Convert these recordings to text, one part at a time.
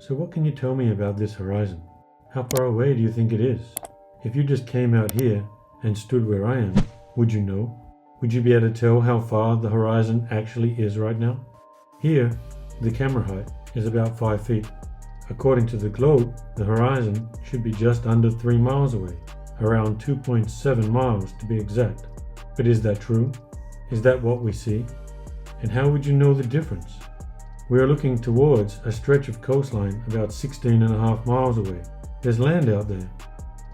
So what can you tell me about this horizon? How far away do you think it is? If you just came out here and stood where I am, would you know? Would you be able to tell how far the horizon actually is right now? Here, the camera height is about 5 feet. According to the globe, the horizon should be just under 3 miles away, around 2.7 miles to be exact. But is that true? Is that what we see? And how would you know the difference? We are looking towards a stretch of coastline about 16.5 miles away. There's land out there,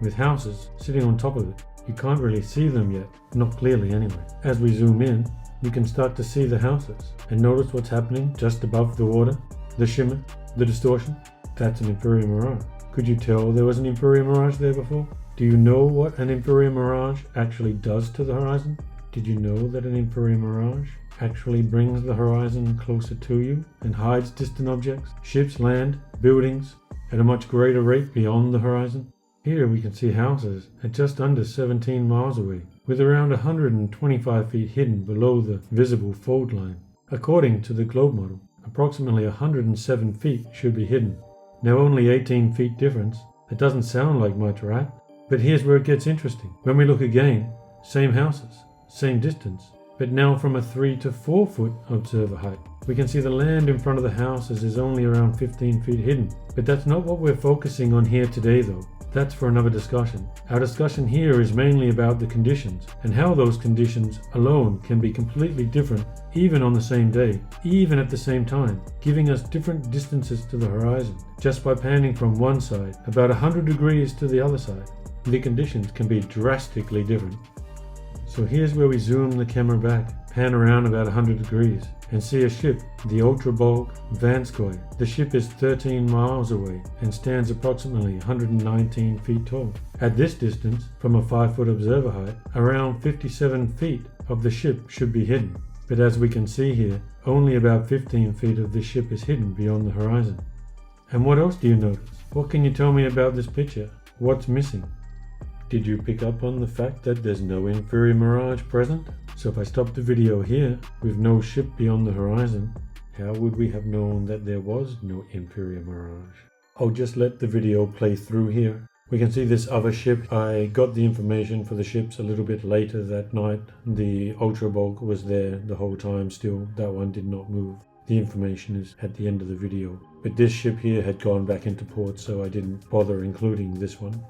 with houses sitting on top of it. You can't really see them yet, not clearly anyway. As we zoom in, you can start to see the houses and notice what's happening just above the water, the shimmer, the distortion. That's an inferior mirage. Could you tell there was an inferior mirage there before? Do you know what an inferior mirage actually does to the horizon? Did you know that an inferior mirage actually brings the horizon closer to you and hides distant objects, ships, land, buildings at a much greater rate beyond the horizon? Here we can see houses at just under 17 miles away, with around 125 feet hidden below the visible fold line. According to the globe model, approximately 107 feet should be hidden. Now only 18 feet difference. That doesn't sound like much, right? But here's where it gets interesting. When we look again, same houses, same distance, but now from a 3 to 4 foot observer height. We can see the land in front of the houses is only around 15 feet hidden. But that's not what we're focusing on here today though. That's for another discussion. Our discussion here is mainly about the conditions and how those conditions alone can be completely different even on the same day, even at the same time, giving us different distances to the horizon. Just by panning from one side about 100 degrees to the other side, the conditions can be drastically different. So here's where we zoom the camera back, pan around about 100 degrees, and see a ship, the ultra bulk Vanskoy. The ship is 13 miles away and stands approximately 119 feet tall. At this distance, from a 5 foot observer height, around 57 feet of the ship should be hidden. But as we can see here, only about 15 feet of the ship is hidden beyond the horizon. And what else do you notice? What can you tell me about this picture? What's missing? Did you pick up on the fact that there's no inferior mirage present? So if I stop the video here with no ship beyond the horizon, how would we have known that there was no inferior mirage? I'll just let the video play through here. We can see this other ship. I got the information for the ships a little bit later that night. The ultra bulk was there the whole time still. That one did not move. The information is at the end of the video. But this ship here had gone back into port, so I didn't bother including this one.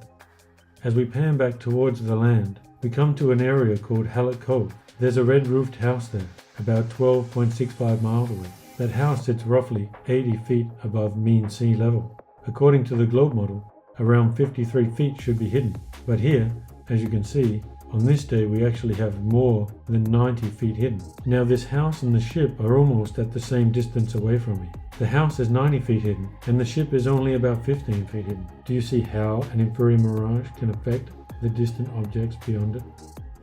As we pan back towards the land, we come to an area called Hallett Cove. There's a red roofed house there, about 12.65 miles away. That house sits roughly 80 feet above mean sea level. According to the globe model, around 53 feet should be hidden. But here, as you can see, on this day we actually have more than 90 feet hidden. Now this house and the ship are almost at the same distance away from me. The house is 90 feet hidden and the ship is only about 15 feet hidden. Do you see how an inferior mirage can affect the distant objects beyond it?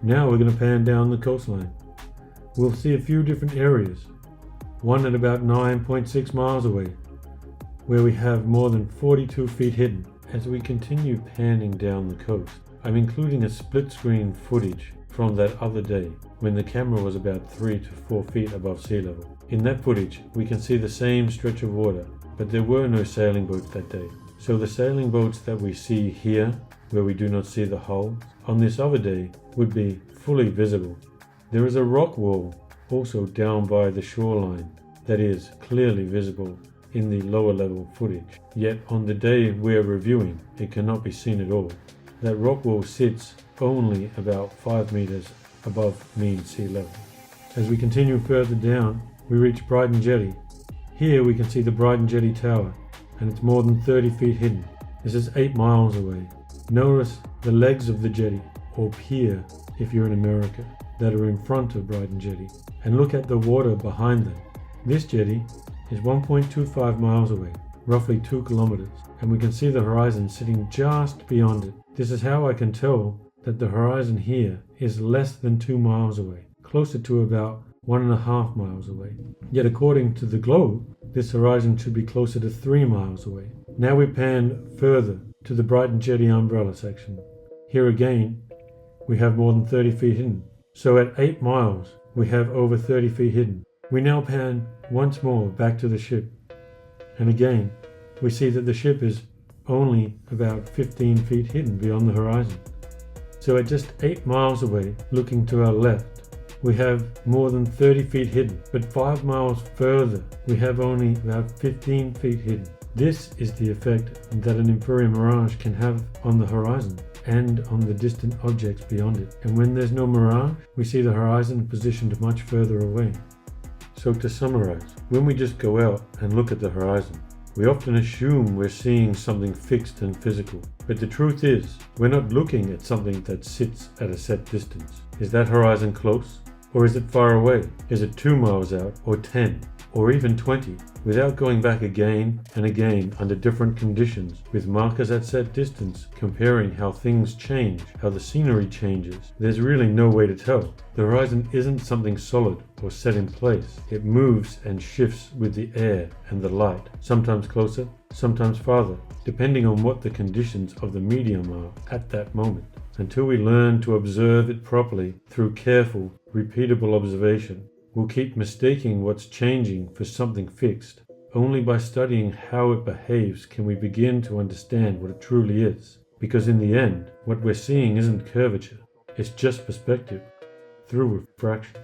Now we're going to pan down the coastline. We'll see a few different areas. One at about 9.6 miles away, where we have more than 42 feet hidden. As we continue panning down the coast, I'm including a split screen footage from that other day when the camera was about 3 to 4 feet above sea level. In that footage, we can see the same stretch of water, but there were no sailing boats that day. So the sailing boats that we see here, where we do not see the hull, on this other day would be fully visible. There is a rock wall also down by the shoreline that is clearly visible in the lower level footage. Yet on the day we're reviewing, it cannot be seen at all. That rock wall sits only about 5 meters above mean sea level. As we continue further down, we reach Brighton Jetty. Here we can see the Brighton Jetty Tower, and it's more than 30 feet hidden. This is 8 miles away. Notice the legs of the jetty, or pier if you're in America, that are in front of Brighton Jetty, and look at the water behind them. This jetty is 1.25 miles away, roughly 2 kilometers, and we can see the horizon sitting just beyond it. This is how I can tell that the horizon here is less than 2 miles away, closer to about 1.5 miles away. Yet according to the globe, this horizon should be closer to 3 miles away. Now we pan further to the Brighton Jetty umbrella section. Here again, we have more than 30 feet hidden. So at 8 miles, we have over 30 feet hidden. We now pan once more back to the ship. And again, we see that the ship is only about 15 feet hidden beyond the horizon. So at just 8 miles away, looking to our left, we have more than 30 feet hidden, but 5 miles further, we have only about 15 feet hidden. This is the effect that an inferior mirage can have on the horizon and on the distant objects beyond it. And when there's no mirage, we see the horizon positioned much further away. So to summarize, when we just go out and look at the horizon, we often assume we're seeing something fixed and physical. But the truth is, we're not looking at something that sits at a set distance. Is that horizon close? Or is it far away? Is it 2 miles out, or 10, or even 20? Without going back again and again under different conditions, with markers at set distance, comparing how things change, how the scenery changes, there's really no way to tell. The horizon isn't something solid or set in place. It moves and shifts with the air and the light, sometimes closer, sometimes farther, depending on what the conditions of the medium are at that moment. Until we learn to observe it properly through careful, repeatable observation, we'll keep mistaking what's changing for something fixed. Only by studying how it behaves can we begin to understand what it truly is. Because in the end, what we're seeing isn't curvature, it's just perspective through refraction.